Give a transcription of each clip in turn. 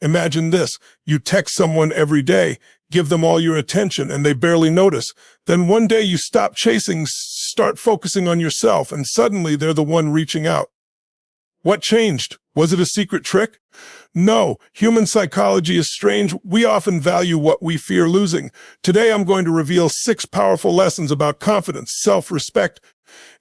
Imagine this. You text someone every day, give them all your attention, and they barely notice. Then one day you stop chasing, start focusing on yourself, and suddenly they're the one reaching out. What changed? Was it a secret trick? No, human psychology is strange. We often value what we fear losing. Today I'm going to reveal 6 powerful lessons about confidence, self-respect,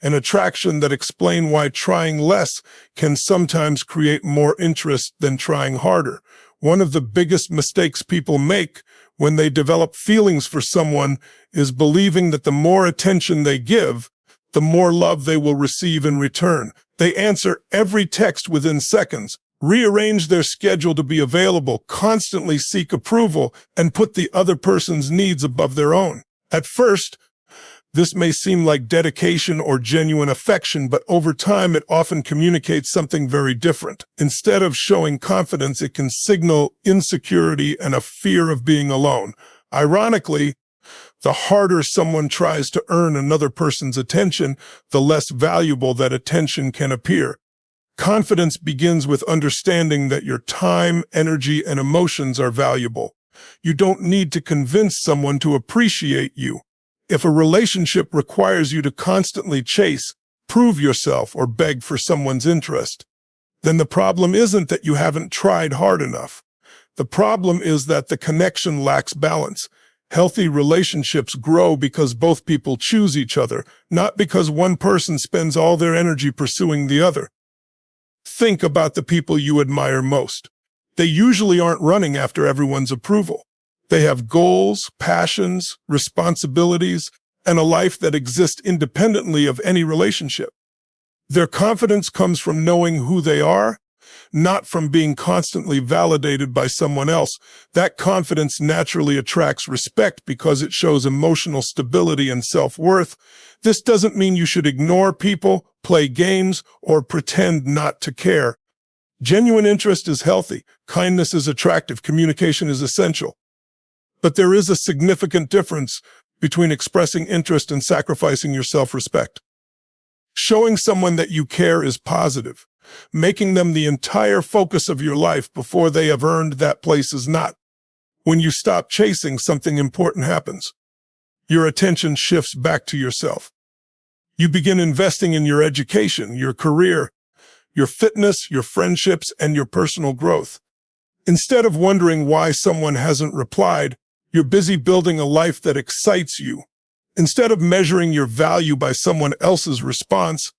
and attraction that explain why trying less can sometimes create more interest than trying harder. One of the biggest mistakes people make when they develop feelings for someone is believing that the more attention they give, the more love they will receive in return. They answer every text within seconds, rearrange their schedule to be available, constantly seek approval, and put the other person's needs above their own. At first, this may seem like dedication or genuine affection, but over time it often communicates something very different. Instead of showing confidence, it can signal insecurity and a fear of being alone. Ironically, the harder someone tries to earn another person's attention, the less valuable that attention can appear. Confidence begins with understanding that your time, energy, and emotions are valuable. You don't need to convince someone to appreciate you. If a relationship requires you to constantly chase, prove yourself, or beg for someone's interest, then the problem isn't that you haven't tried hard enough. The problem is that the connection lacks balance. Healthy relationships grow because both people choose each other, not because one person spends all their energy pursuing the other. Think about the people you admire most. They usually aren't running after everyone's approval. They have goals, passions, responsibilities, and a life that exists independently of any relationship. Their confidence comes from knowing who they are, not from being constantly validated by someone else. That confidence naturally attracts respect because it shows emotional stability and self-worth. This doesn't mean you should ignore people, play games, or pretend not to care. Genuine interest is healthy, kindness is attractive, communication is essential. But there is a significant difference between expressing interest and sacrificing your self-respect. Showing someone that you care is positive. Making them the entire focus of your life before they have earned that place is not. When you stop chasing, something important happens. Your attention shifts back to yourself. You begin investing in your education, your career, your fitness, your friendships, and your personal growth. Instead of wondering why someone hasn't replied, you're busy building a life that excites you. Instead of measuring your value by someone else's response,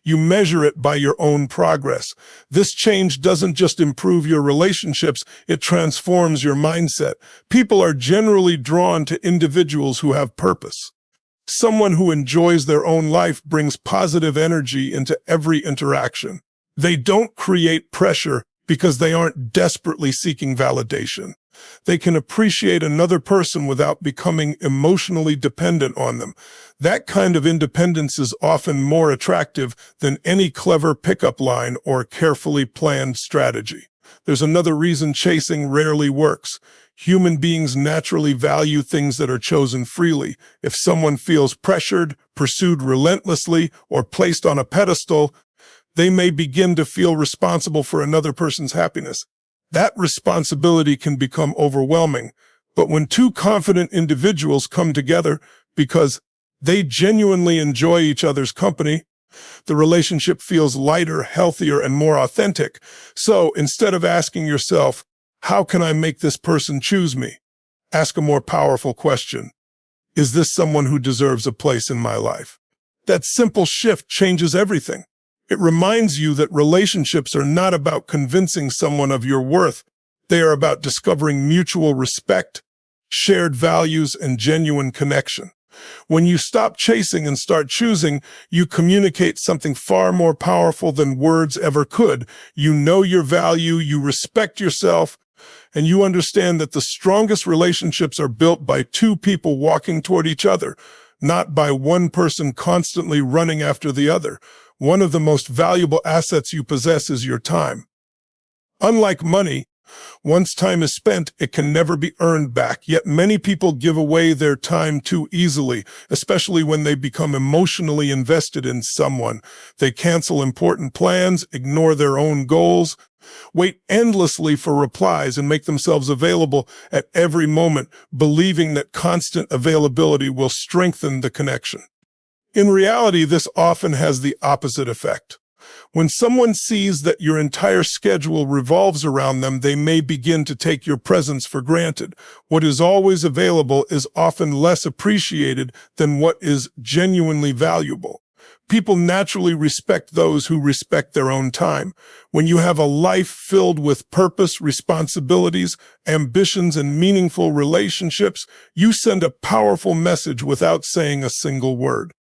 you measure it by your own progress. This change doesn't just improve your relationships, it transforms your mindset. People are generally drawn to individuals who have purpose. Someone who enjoys their own life brings positive energy into every interaction. They don't create pressure because they aren't desperately seeking validation. They can appreciate another person without becoming emotionally dependent on them. That kind of independence is often more attractive than any clever pickup line or carefully planned strategy. There's another reason chasing rarely works. Human beings naturally value things that are chosen freely. If someone feels pressured, pursued relentlessly, or placed on a pedestal, they may begin to feel responsible for another person's happiness. That responsibility can become overwhelming, but when two confident individuals come together because they genuinely enjoy each other's company, the relationship feels lighter, healthier, and more authentic. So instead of asking yourself, how can I make this person choose me? Ask a more powerful question. Is this someone who deserves a place in my life? That simple shift changes everything. It reminds you that relationships are not about convincing someone of your worth. They are about discovering mutual respect, shared values, and genuine connection. When you stop chasing and start choosing, you communicate something far more powerful than words ever could. You know your value, you respect yourself, and you understand that the strongest relationships are built by two people walking toward each other, not by one person constantly running after the other. One of the most valuable assets you possess is your time. Unlike money, Once time is spent, it can never be earned back. Yet many people give away their time too easily, especially when they become emotionally invested in someone. They cancel important plans, ignore their own goals, wait endlessly for replies, and make themselves available at every moment, believing that constant availability will strengthen the connection. In reality, this often has the opposite effect. When someone sees that your entire schedule revolves around them, they may begin to take your presence for granted. What is always available is often less appreciated than what is genuinely valuable. People naturally respect those who respect their own time. When you have a life filled with purpose, responsibilities, ambitions, and meaningful relationships, you send a powerful message without saying a single word.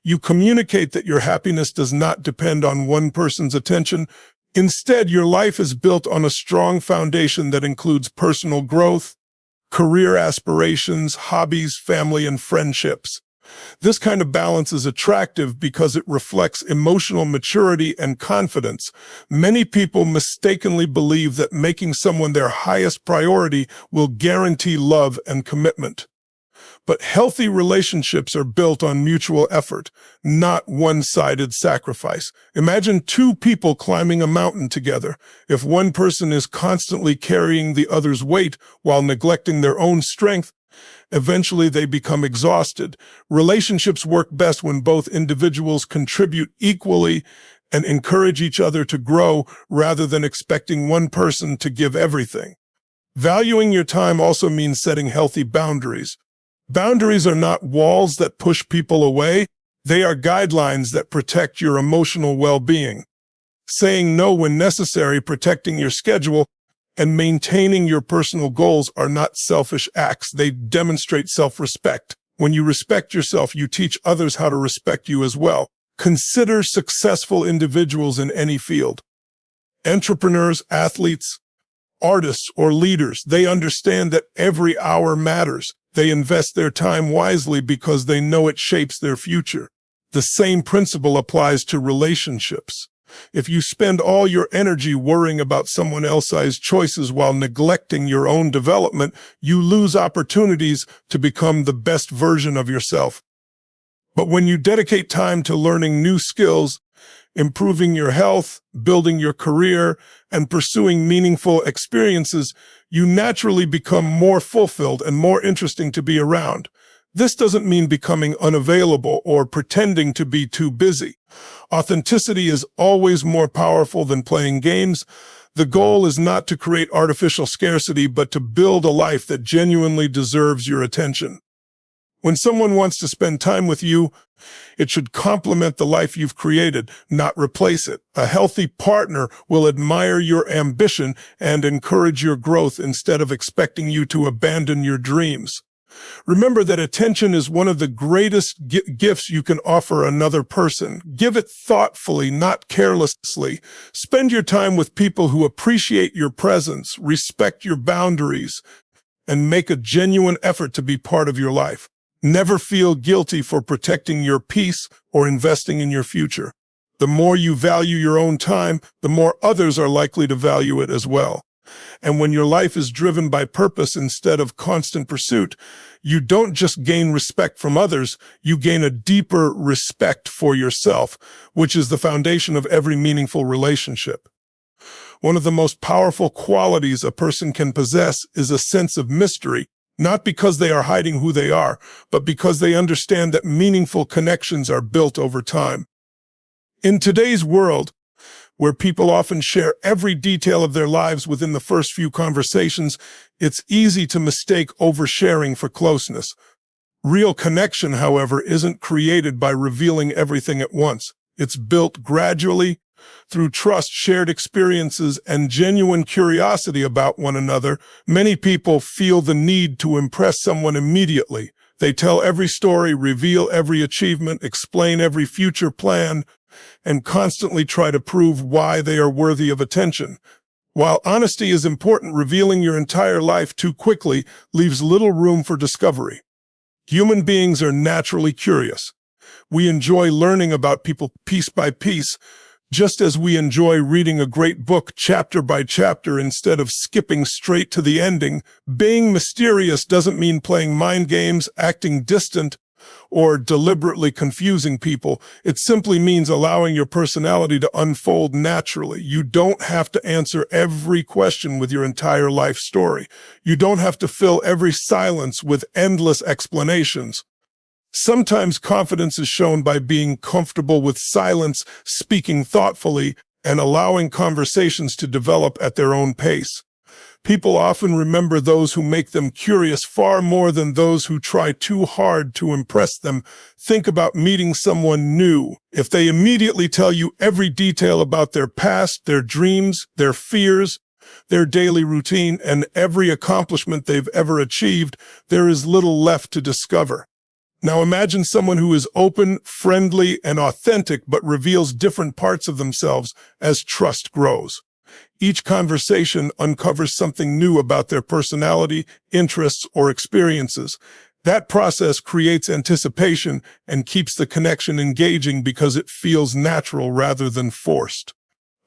You communicate that your happiness does not depend on one person's attention. Instead, your life is built on a strong foundation that includes personal growth, career aspirations, hobbies, family, and friendships. This kind of balance is attractive because it reflects emotional maturity and confidence. Many people mistakenly believe that making someone their highest priority will guarantee love and commitment. But healthy relationships are built on mutual effort, not one-sided sacrifice. Imagine two people climbing a mountain together. If one person is constantly carrying the other's weight while neglecting their own strength, eventually they become exhausted. Relationships work best when both individuals contribute equally and encourage each other to grow rather than expecting one person to give everything. Valuing your time also means setting healthy boundaries. Boundaries are not walls that push people away. They are guidelines that protect your emotional well-being. Saying no when necessary, protecting your schedule, and maintaining your personal goals are not selfish acts. They demonstrate self-respect. When you respect yourself, you teach others how to respect you as well. Consider successful individuals in any field. Entrepreneurs, athletes, artists, or leaders. They understand that every hour matters. They invest their time wisely because they know it shapes their future. The same principle applies to relationships. If you spend all your energy worrying about someone else's choices while neglecting your own development, you lose opportunities to become the best version of yourself. But when you dedicate time to learning new skills, improving your health, building your career, and pursuing meaningful experiences, you naturally become more fulfilled and more interesting to be around. This doesn't mean becoming unavailable or pretending to be too busy. Authenticity is always more powerful than playing games. The goal is not to create artificial scarcity, but to build a life that genuinely deserves your attention. When someone wants to spend time with you, it should complement the life you've created, not replace it. A healthy partner will admire your ambition and encourage your growth instead of expecting you to abandon your dreams. Remember that attention is one of the greatest gifts you can offer another person. Give it thoughtfully, not carelessly. Spend your time with people who appreciate your presence, respect your boundaries, and make a genuine effort to be part of your life. Never feel guilty for protecting your peace or investing in your future. The more you value your own time, the more others are likely to value it as well. And when your life is driven by purpose instead of constant pursuit, you don't just gain respect from others, you gain a deeper respect for yourself, which is the foundation of every meaningful relationship. One of the most powerful qualities a person can possess is a sense of mystery, not because they are hiding who they are, but because they understand that meaningful connections are built over time. In today's world, where people often share every detail of their lives within the first few conversations, it's easy to mistake oversharing for closeness. Real connection, however, isn't created by revealing everything at once. It's built gradually, through trust, shared experiences, and genuine curiosity about one another. Many people feel the need to impress someone immediately. They tell every story, reveal every achievement, explain every future plan, and constantly try to prove why they are worthy of attention. While honesty is important, revealing your entire life too quickly leaves little room for discovery. Human beings are naturally curious. We enjoy learning about people piece by piece, Just as we enjoy reading a great book chapter by chapter instead of skipping straight to the ending, being mysterious doesn't mean playing mind games, acting distant, or deliberately confusing people. It simply means allowing your personality to unfold naturally. You don't have to answer every question with your entire life story. You don't have to fill every silence with endless explanations. Sometimes confidence is shown by being comfortable with silence, speaking thoughtfully, and allowing conversations to develop at their own pace. People often remember those who make them curious far more than those who try too hard to impress them. Think about meeting someone new. If they immediately tell you every detail about their past, their dreams, their fears, their daily routine, and every accomplishment they've ever achieved, there is little left to discover. Now imagine someone who is open, friendly, and authentic but reveals different parts of themselves as trust grows. Each conversation uncovers something new about their personality, interests, or experiences. That process creates anticipation and keeps the connection engaging because it feels natural rather than forced.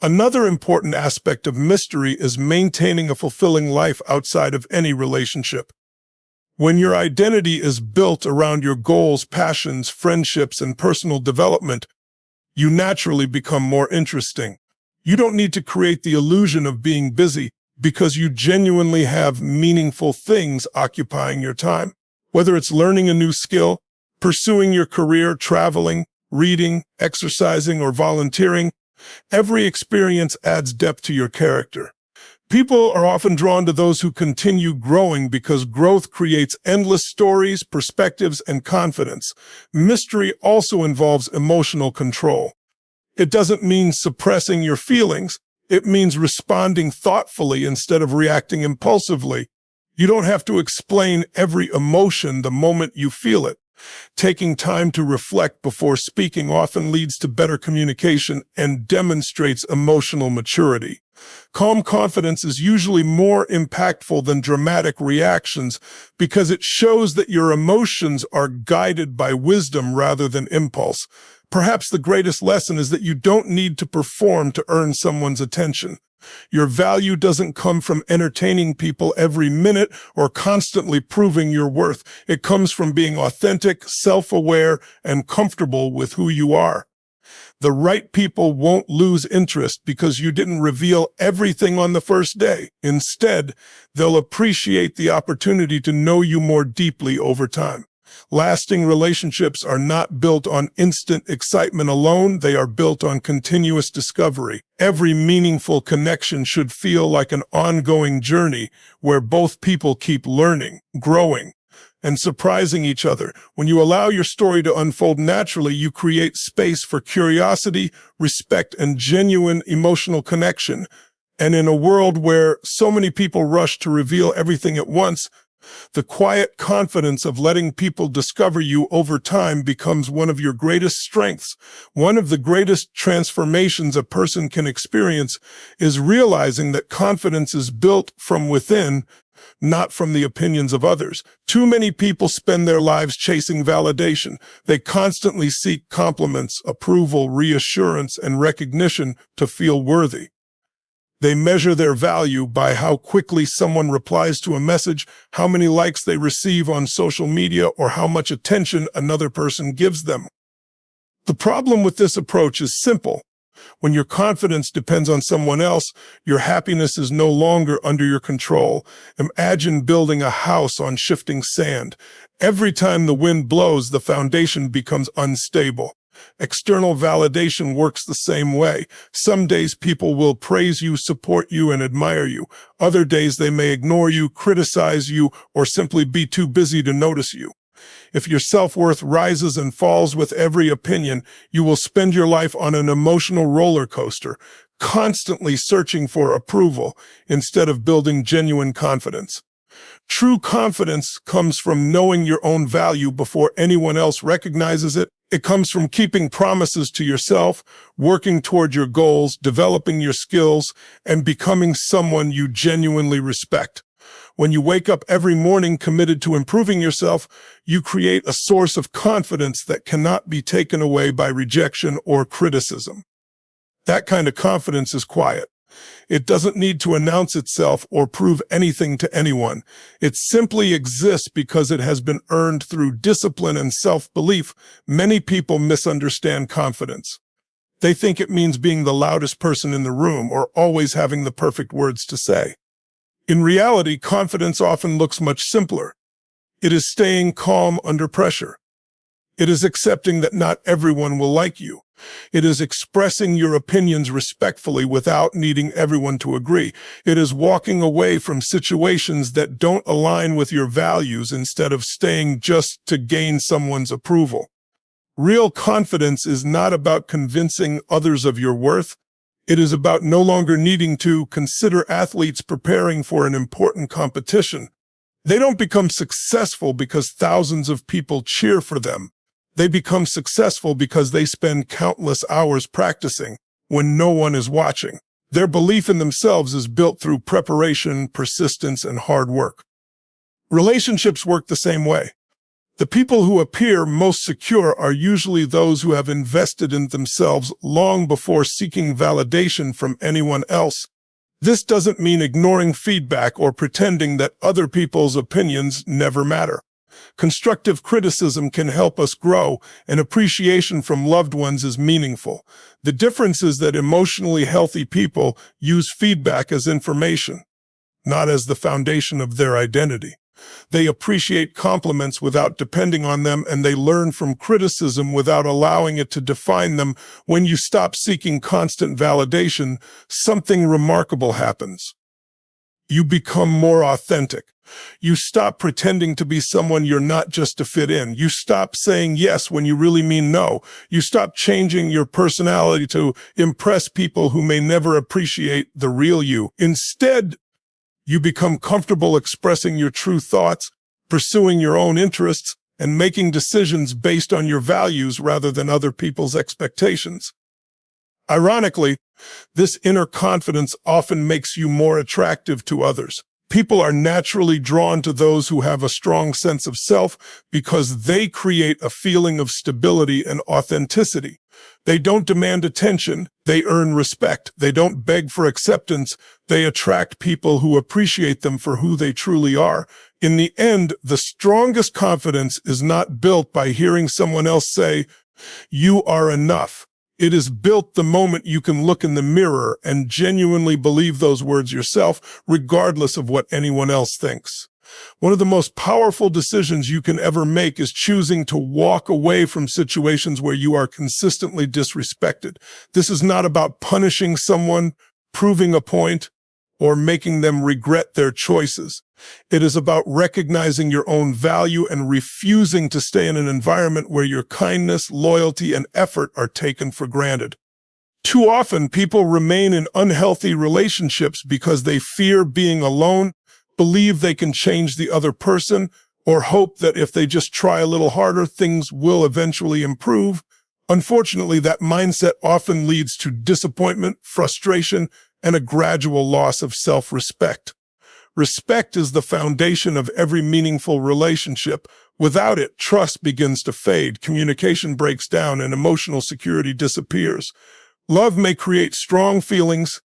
Another important aspect of mystery is maintaining a fulfilling life outside of any relationship. When your identity is built around your goals, passions, friendships, and personal development, you naturally become more interesting. You don't need to create the illusion of being busy because you genuinely have meaningful things occupying your time. Whether it's learning a new skill, pursuing your career, traveling, reading, exercising, or volunteering, every experience adds depth to your character. People are often drawn to those who continue growing because growth creates endless stories, perspectives, and confidence. Mystery also involves emotional control. It doesn't mean suppressing your feelings. It means responding thoughtfully instead of reacting impulsively. You don't have to explain every emotion the moment you feel it. Taking time to reflect before speaking often leads to better communication and demonstrates emotional maturity. Calm confidence is usually more impactful than dramatic reactions because it shows that your emotions are guided by wisdom rather than impulse. Perhaps the greatest lesson is that you don't need to perform to earn someone's attention. Your value doesn't come from entertaining people every minute or constantly proving your worth. It comes from being authentic, self-aware, and comfortable with who you are. The right people won't lose interest because you didn't reveal everything on the first day. Instead, they'll appreciate the opportunity to know you more deeply over time. Lasting relationships are not built on instant excitement alone. They are built on continuous discovery. Every meaningful connection should feel like an ongoing journey where both people keep learning, growing, and surprising each other. When you allow your story to unfold naturally, you create space for curiosity, respect, and genuine emotional connection. And in a world where so many people rush to reveal everything at once, the quiet confidence of letting people discover you over time becomes one of your greatest strengths. One of the greatest transformations a person can experience is realizing that confidence is built from within, not from the opinions of others. Too many people spend their lives chasing validation. They constantly seek compliments, approval, reassurance, and recognition to feel worthy. They measure their value by how quickly someone replies to a message, how many likes they receive on social media, or how much attention another person gives them. The problem with this approach is simple. When your confidence depends on someone else, your happiness is no longer under your control. Imagine building a house on shifting sand. Every time the wind blows, the foundation becomes unstable. External validation works the same way. Some days people will praise you, support you, and admire you. Other days they may ignore you, criticize you, or simply be too busy to notice you. If your self-worth rises and falls with every opinion, you will spend your life on an emotional roller coaster, constantly searching for approval instead of building genuine confidence. True confidence comes from knowing your own value before anyone else recognizes it. It comes from keeping promises to yourself, working toward your goals, developing your skills, and becoming someone you genuinely respect. When you wake up every morning committed to improving yourself, you create a source of confidence that cannot be taken away by rejection or criticism. That kind of confidence is quiet. It doesn't need to announce itself or prove anything to anyone. It simply exists because it has been earned through discipline and self-belief. Many people misunderstand confidence. They think it means being the loudest person in the room or always having the perfect words to say. In reality, confidence often looks much simpler. It is staying calm under pressure. It is accepting that not everyone will like you. It is expressing your opinions respectfully without needing everyone to agree. It is walking away from situations that don't align with your values instead of staying just to gain someone's approval. Real confidence is not about convincing others of your worth. It is about no longer needing to consider athletes preparing for an important competition. They don't become successful because thousands of people cheer for them. They become successful because they spend countless hours practicing when no one is watching. Their belief in themselves is built through preparation, persistence, and hard work. Relationships work the same way. The people who appear most secure are usually those who have invested in themselves long before seeking validation from anyone else. This doesn't mean ignoring feedback or pretending that other people's opinions never matter. Constructive criticism can help us grow, and appreciation from loved ones is meaningful. The difference is that emotionally healthy people use feedback as information, not as the foundation of their identity. They appreciate compliments without depending on them, and they learn from criticism without allowing it to define them. When you stop seeking constant validation, something remarkable happens. You become more authentic. You stop pretending to be someone you're not just to fit in. You stop saying yes when you really mean no. You stop changing your personality to impress people who may never appreciate the real you. Instead, you become comfortable expressing your true thoughts, pursuing your own interests, and making decisions based on your values rather than other people's expectations. Ironically, this inner confidence often makes you more attractive to others. People are naturally drawn to those who have a strong sense of self because they create a feeling of stability and authenticity. They don't demand attention, they earn respect. They don't beg for acceptance, they attract people who appreciate them for who they truly are. In the end, the strongest confidence is not built by hearing someone else say, "You are enough." It is built the moment you can look in the mirror and genuinely believe those words yourself, regardless of what anyone else thinks. One of the most powerful decisions you can ever make is choosing to walk away from situations where you are consistently disrespected. This is not about punishing someone, proving a point, or making them regret their choices. It is about recognizing your own value and refusing to stay in an environment where your kindness, loyalty, and effort are taken for granted. Too often, people remain in unhealthy relationships because they fear being alone, believe they can change the other person, or hope that if they just try a little harder, things will eventually improve. Unfortunately, that mindset often leads to disappointment, frustration, and a gradual loss of self-respect. Respect is the foundation of every meaningful relationship. Without it, trust begins to fade, communication breaks down, and emotional security disappears. Love may create strong feelings,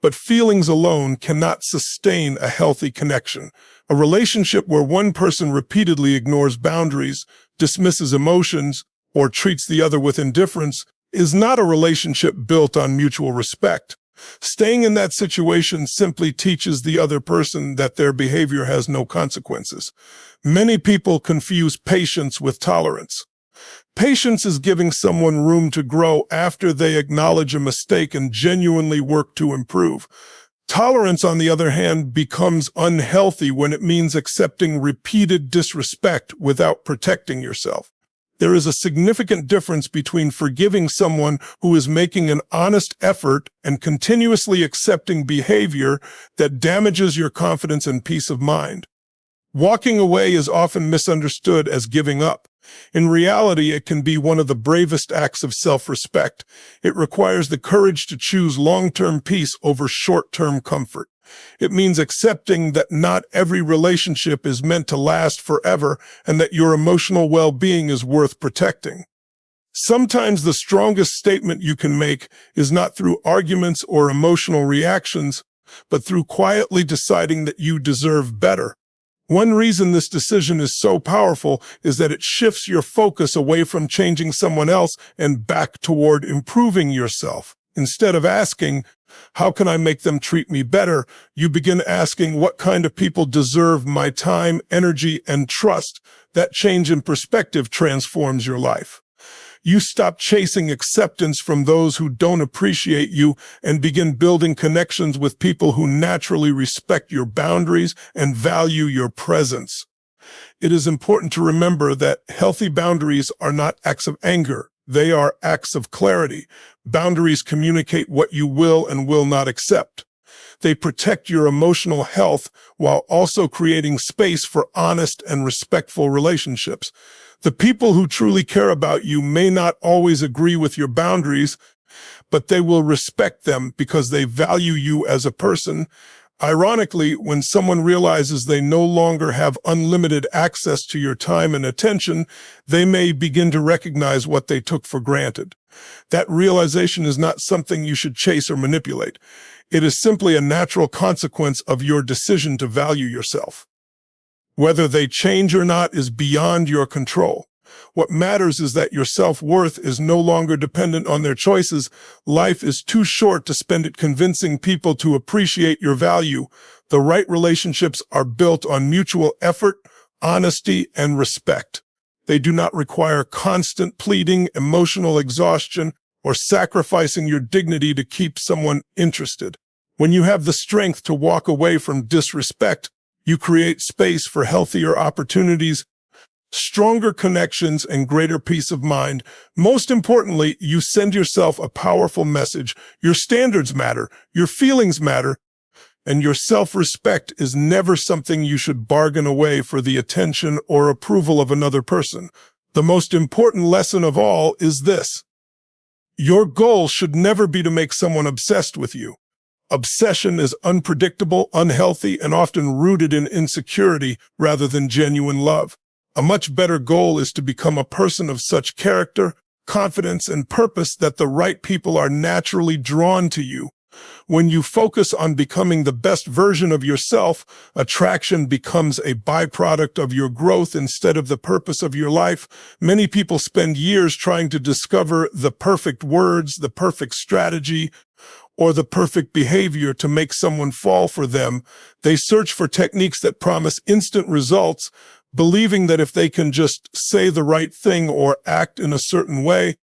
but feelings alone cannot sustain a healthy connection. A relationship where one person repeatedly ignores boundaries, dismisses emotions, or treats the other with indifference is not a relationship built on mutual respect. Staying in that situation simply teaches the other person that their behavior has no consequences. Many people confuse patience with tolerance. Patience is giving someone room to grow after they acknowledge a mistake and genuinely work to improve. Tolerance, on the other hand, becomes unhealthy when it means accepting repeated disrespect without protecting yourself. There is a significant difference between forgiving someone who is making an honest effort and continuously accepting behavior that damages your confidence and peace of mind. Walking away is often misunderstood as giving up. In reality, it can be one of the bravest acts of self-respect. It requires the courage to choose long-term peace over short-term comfort. It means accepting that not every relationship is meant to last forever and that your emotional well-being is worth protecting. Sometimes the strongest statement you can make is not through arguments or emotional reactions, but through quietly deciding that you deserve better. One reason this decision is so powerful is that it shifts your focus away from changing someone else and back toward improving yourself. Instead of asking, "How can I make them treat me better?" you begin asking, "What kind of people deserve my time, energy, and trust?" That change in perspective transforms your life. You stop chasing acceptance from those who don't appreciate you and begin building connections with people who naturally respect your boundaries and value your presence. It is important to remember that healthy boundaries are not acts of anger. They are acts of clarity. Boundaries communicate what you will and will not accept. They protect your emotional health while also creating space for honest and respectful relationships. The people who truly care about you may not always agree with your boundaries, but they will respect them because they value you as a person. Ironically, when someone realizes they no longer have unlimited access to your time and attention, they may begin to recognize what they took for granted. That realization is not something you should chase or manipulate. It is simply a natural consequence of your decision to value yourself. Whether they change or not is beyond your control. What matters is that your self-worth is no longer dependent on their choices. Life is too short to spend it convincing people to appreciate your value. The right relationships are built on mutual effort, honesty, and respect. They do not require constant pleading, emotional exhaustion, or sacrificing your dignity to keep someone interested. When you have the strength to walk away from disrespect, you create space for healthier opportunities, stronger connections, and greater peace of mind. Most importantly, you send yourself a powerful message. Your standards matter, your feelings matter, and your self-respect is never something you should bargain away for the attention or approval of another person. The most important lesson of all is this: your goal should never be to make someone obsessed with you. Obsession is unpredictable, unhealthy, and often rooted in insecurity rather than genuine love. A much better goal is to become a person of such character, confidence, and purpose that the right people are naturally drawn to you. When you focus on becoming the best version of yourself, attraction becomes a byproduct of your growth instead of the purpose of your life. Many people spend years trying to discover the perfect words, the perfect strategy, or the perfect behavior to make someone fall for them. They search for techniques that promise instant results, believing that if they can just say the right thing or act in a certain way,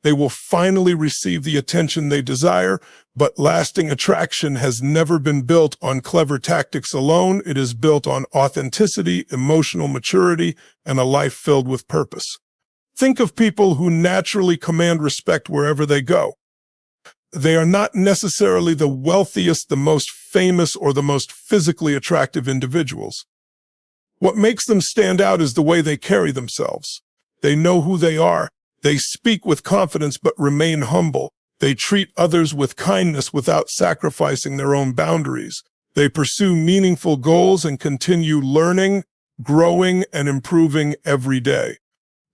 they will finally receive the attention they desire. But lasting attraction has never been built on clever tactics alone. It is built on authenticity, emotional maturity, and a life filled with purpose. Think of people who naturally command respect wherever they go. They are not necessarily the wealthiest, the most famous, or the most physically attractive individuals. What makes them stand out is the way they carry themselves. They know who they are. They speak with confidence but remain humble. They treat others with kindness without sacrificing their own boundaries. They pursue meaningful goals and continue learning, growing, and improving every day.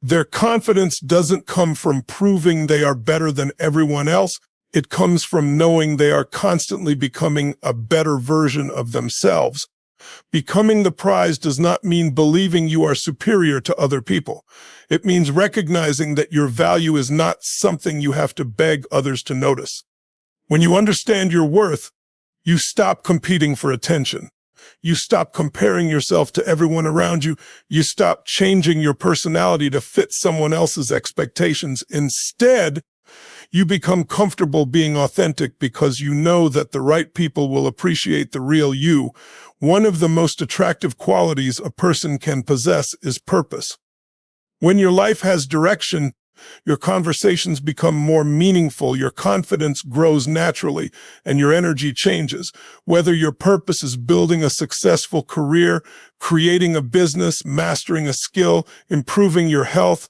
Their confidence doesn't come from proving they are better than everyone else. It comes from knowing they are constantly becoming a better version of themselves. Becoming the prize does not mean believing you are superior to other people. It means recognizing that your value is not something you have to beg others to notice. When you understand your worth, you stop competing for attention. You stop comparing yourself to everyone around you. You stop changing your personality to fit someone else's expectations. Instead, you become comfortable being authentic because you know that the right people will appreciate the real you. One of the most attractive qualities a person can possess is purpose. When your life has direction, your conversations become more meaningful, your confidence grows naturally, and your energy changes. Whether your purpose is building a successful career, creating a business, mastering a skill, improving your health,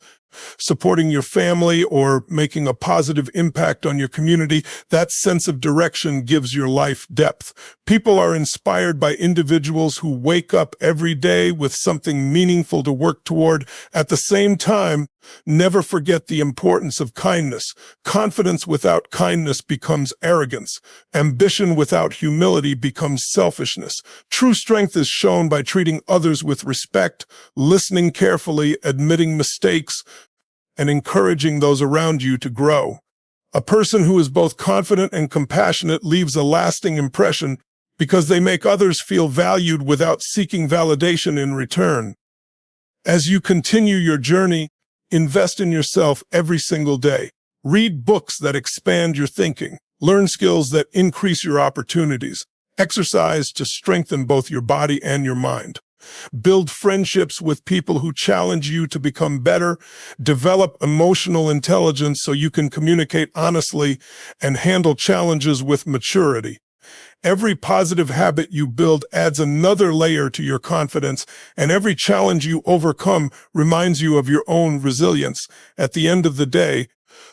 supporting your family, or making a positive impact on your community, that sense of direction gives your life depth. People are inspired by individuals who wake up every day with something meaningful to work toward. At the same time, Never forget the importance of kindness. Confidence without kindness becomes arrogance. Ambition without humility becomes selfishness. True strength is shown by treating others with respect, listening carefully, admitting mistakes, and encouraging those around you to grow. A person who is both confident and compassionate leaves a lasting impression because they make others feel valued without seeking validation in return. As you continue your journey, invest in yourself every single day. Read books that expand your thinking. Learn skills that increase your opportunities. Exercise to strengthen both your body and your mind. Build friendships with people who challenge you to become better. Develop emotional intelligence so you can communicate honestly and handle challenges with maturity. Every positive habit you build adds another layer to your confidence, and every challenge you overcome reminds you of your own resilience. At the end of the day,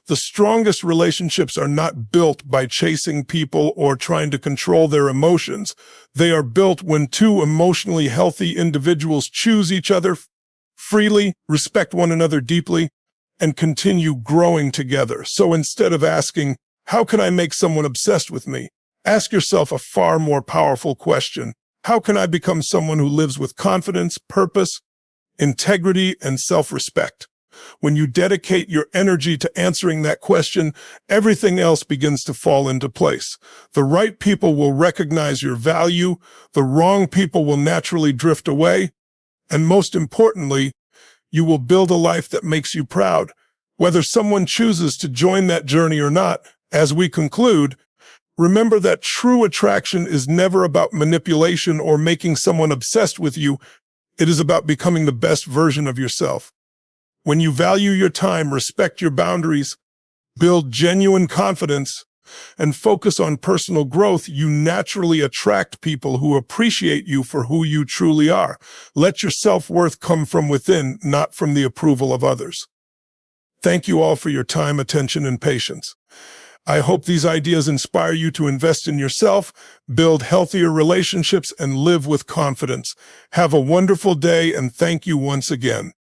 the strongest relationships are not built by chasing people or trying to control their emotions. They are built when two emotionally healthy individuals choose each other freely, respect one another deeply, and continue growing together. So instead of asking, "How can I make someone obsessed with me?" ask yourself a far more powerful question. How can I become someone who lives with confidence, purpose, integrity, and self-respect? When you dedicate your energy to answering that question, everything else begins to fall into place. The right people will recognize your value, the wrong people will naturally drift away, and most importantly, you will build a life that makes you proud. Whether someone chooses to join that journey or not, as we conclude, remember that true attraction is never about manipulation or making someone obsessed with you. It is about becoming the best version of yourself. When you value your time, respect your boundaries, build genuine confidence, and focus on personal growth, you naturally attract people who appreciate you for who you truly are. Let your self-worth come from within, not from the approval of others. Thank you all for your time, attention, and patience. I hope these ideas inspire you to invest in yourself, build healthier relationships, and live with confidence. Have a wonderful day, and thank you once again.